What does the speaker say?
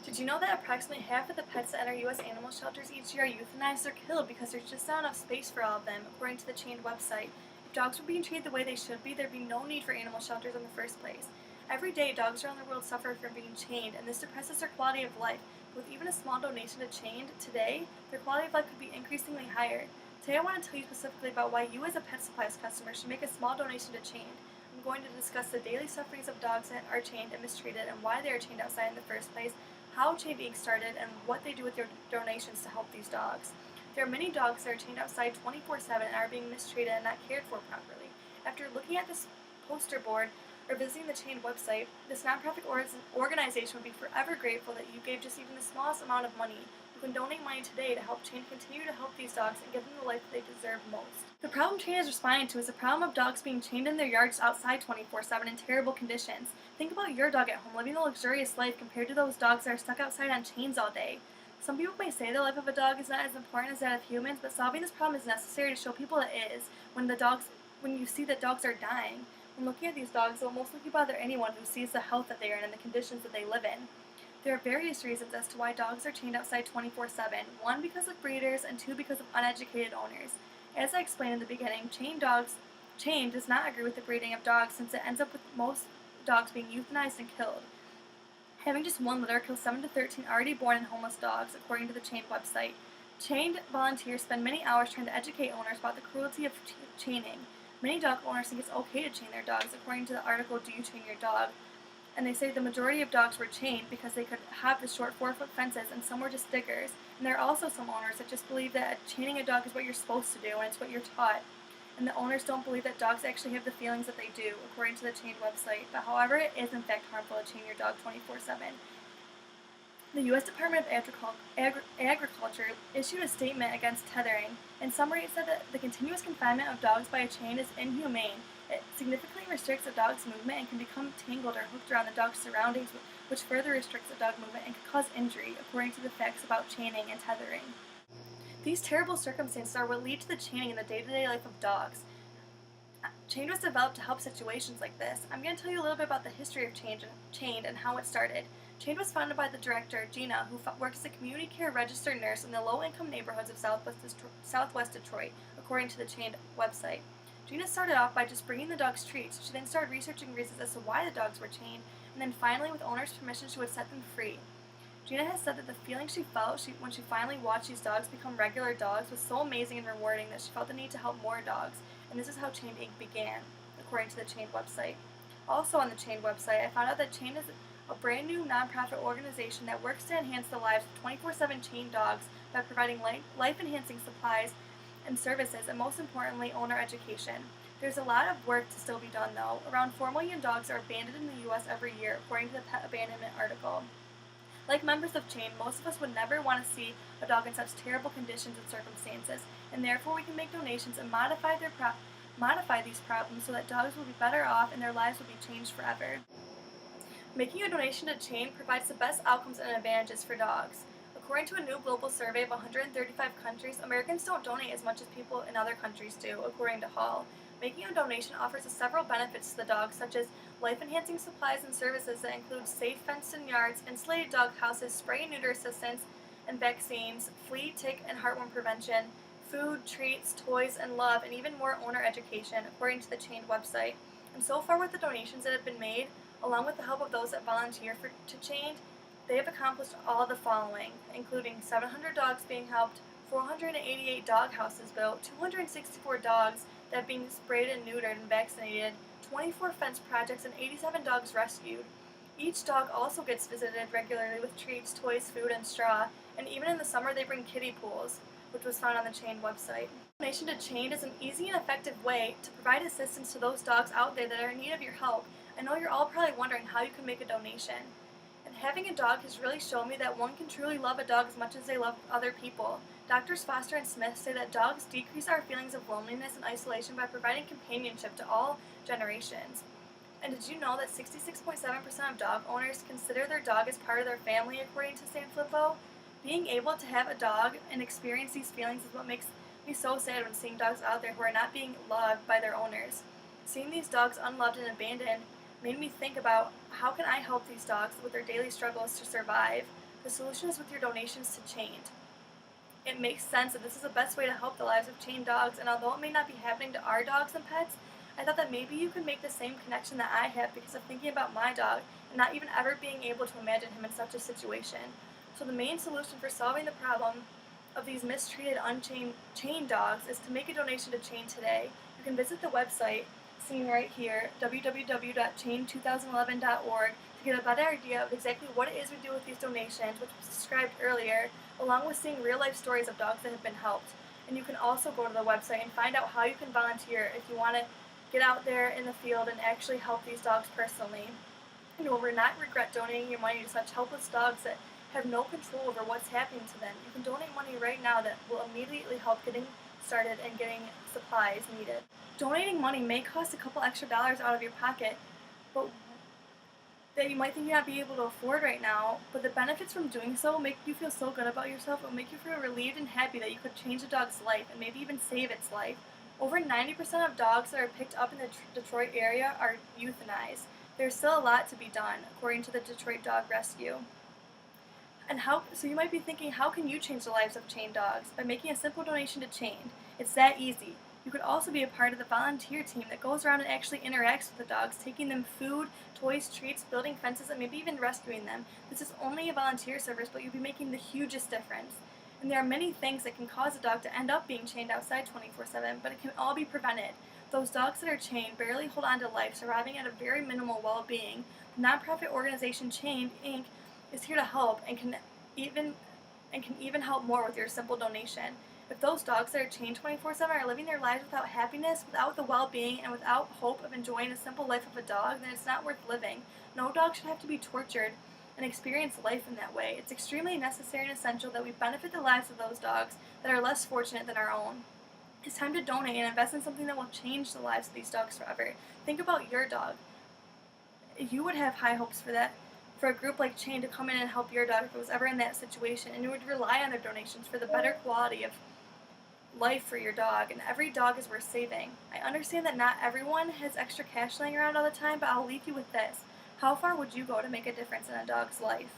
Did you know that approximately half of the pets that enter U.S. animal shelters each year are euthanized or killed because there's just not enough space for all of them, according to the chained website? If dogs were being treated the way they should be, there'd be no need for animal shelters in the first place. Every day, dogs around the world suffer from being chained, and this depresses their quality of life. But with even a small donation to Chained today, their quality of life could be increasingly higher. Today, I want to tell you specifically about why you, as a Pet Supplies customer, should make a small donation to Chained. I'm going to discuss the daily sufferings of dogs that are chained and mistreated, and why they are chained outside in the first place, how Chained Inc. started, and what they do with their donations to help these dogs. There are many dogs that are chained outside 24/7 and are being mistreated and not cared for properly. After looking at this poster board or visiting the Chained website, this nonprofit organization would be forever grateful that you gave just even the smallest amount of money. You can donate money today to help Chained continue to help these dogs and give them the life that they deserve most. The problem Chained is responding to is the problem of dogs being chained in their yards outside 24/7 in terrible conditions. Think about your dog at home living a luxurious life compared to those dogs that are stuck outside on chains all day. Some people may say the life of a dog is not as important as that of humans, but solving this problem is necessary to show people it is when you see that dogs are dying. When looking at these dogs, it will mostly bother anyone who sees the health that they are in and the conditions that they live in. There are various reasons as to why dogs are chained outside 24/7. One, because of breeders, and two, because of uneducated owners. As I explained in the beginning, Chained does not agree with the breeding of dogs since it ends up with most dogs being euthanized and killed. Having just one litter kills 7 to 13 already born and homeless dogs, according to the Chained website. Chained volunteers spend many hours trying to educate owners about the cruelty of chaining. Many dog owners think it's okay to chain their dogs, according to the article Do You Chain Your Dog? And they say the majority of dogs were chained because they could have the short 4-foot fences, and some were just stickers. And there are also some owners that just believe that chaining a dog is what you're supposed to do and it's what you're taught. And the owners don't believe that dogs actually have the feelings that they do, according to the Chained website. But however, it is in fact harmful to chain your dog 24/7. The U.S. Department of Agriculture issued a statement against tethering. In summary, it said that the continuous confinement of dogs by a chain is inhumane. It significantly restricts a dog's movement and can become tangled or hooked around the dog's surroundings, which further restricts a dog movement and can cause injury, according to the facts about chaining and tethering. These terrible circumstances are what lead to the chaining in the day-to-day life of dogs. Chained was developed to help situations like this. I'm going to tell you a little bit about the history of Chained and how it started. Chained was founded by the director, Gina, who worked as a community care registered nurse in the low-income neighborhoods of Southwest Detroit, according to the Chained website. Gina started off by just bringing the dogs treats. She then started researching reasons as to why the dogs were chained, and then finally, with owners' permission, she would set them free. Gina has said that the feeling she felt when she finally watched these dogs become regular dogs was so amazing and rewarding that she felt the need to help more dogs, and this is how Chained Inc. began, according to the Chained website. Also on the Chained website, I found out that Chained is a brand new nonprofit organization that works to enhance the lives of 24/7 chained dogs by providing life-enhancing supplies and services, and most importantly, owner education. There's a lot of work to still be done, though. Around 4 million dogs are abandoned in the U.S. every year, according to the Pet Abandonment article. Like members of Chained, most of us would never want to see a dog in such terrible conditions and circumstances, and therefore we can make donations and modify these problems so that dogs will be better off and their lives will be changed forever. Making a donation to Chained provides the best outcomes and advantages for dogs. According to a new global survey of 135 countries, Americans don't donate as much as people in other countries do, according to Hall. Making a donation offers several benefits to the dog, such as life-enhancing supplies and services that include safe fenced-in yards, insulated dog houses, spay and neuter assistance and vaccines, flea, tick, and heartworm prevention, food, treats, toys, and love, and even more owner education, according to the Chained website. And so far with the donations that have been made, along with the help of those that volunteer to Chained, they have accomplished all of the following, including 700 dogs being helped, 488 dog houses built, 264 dogs that have been sprayed and neutered and vaccinated, 24 fence projects, and 87 dogs rescued. Each dog also gets visited regularly with treats, toys, food, and straw, and even in the summer they bring kiddie pools, which was found on the Chained website. Donation to Chained is an easy and effective way to provide assistance to those dogs out there that are in need of your help. I know you're all probably wondering how you can make a donation. And having a dog has really shown me that one can truly love a dog as much as they love other people. Doctors Foster and Smith say that dogs decrease our feelings of loneliness and isolation by providing companionship to all generations. And did you know that 66.7% of dog owners consider their dog as part of their family, according to San Filippo? Being able to have a dog and experience these feelings is what makes me so sad when seeing dogs out there who are not being loved by their owners. Seeing these dogs unloved and abandoned made me think about how can I help these dogs with their daily struggles to survive. The solution is with your donations to Chained. It makes sense that this is the best way to help the lives of chained dogs, and although it may not be happening to our dogs and pets, I thought that maybe you could make the same connection that I have because of thinking about my dog and not even ever being able to imagine him in such a situation. So the main solution for solving the problem of these mistreated unchained chained dogs is to make a donation to Chained today. You can visit the website seen right here, www.chained2011.org, to get a better idea of exactly what it is we do with these donations, which was described earlier, along with seeing real-life stories of dogs that have been helped. And you can also go to the website and find out how you can volunteer if you want to get out there in the field and actually help these dogs personally. You will not regret donating your money to such helpless dogs that have no control over what's happening to them. You can donate money right now that will immediately help getting started and getting supplies needed. Donating money may cost a couple extra dollars out of your pocket, but that you might think you not be able to afford right now, but the benefits from doing so will make you feel so good about yourself. It will make you feel relieved and happy that you could change a dog's life and maybe even save its life. Over 90% of dogs that are picked up in the Detroit area are euthanized. There's still a lot to be done, according to the Detroit Dog Rescue. So you might be thinking, how can you change the lives of chained dogs? By making a simple donation to Chained. It's that easy. You could also be a part of the volunteer team that goes around and actually interacts with the dogs, taking them food, toys, treats, building fences, and maybe even rescuing them. This is only a volunteer service, but you'll be making the hugest difference. And there are many things that can cause a dog to end up being chained outside 24/7, but it can all be prevented. Those dogs that are chained barely hold on to life, surviving at a very minimal well-being. The nonprofit organization Chained Inc. is here to help and can even help more with your simple donation. If those dogs that are chained 24/7 are living their lives without happiness, without the well-being, and without hope of enjoying a simple life of a dog, then it's not worth living. No dog should have to be tortured and experience life in that way. It's extremely necessary and essential that we benefit the lives of those dogs that are less fortunate than our own. It's time to donate and invest in something that will change the lives of these dogs forever. Think about your dog. You would have high hopes for that, for a group like Chained to come in and help your dog if it was ever in that situation, and you would rely on their donations for the better quality of life for your dog, and every dog is worth saving. I understand that not everyone has extra cash laying around all the time, but I'll leave you with this. How far would you go to make a difference in a dog's life?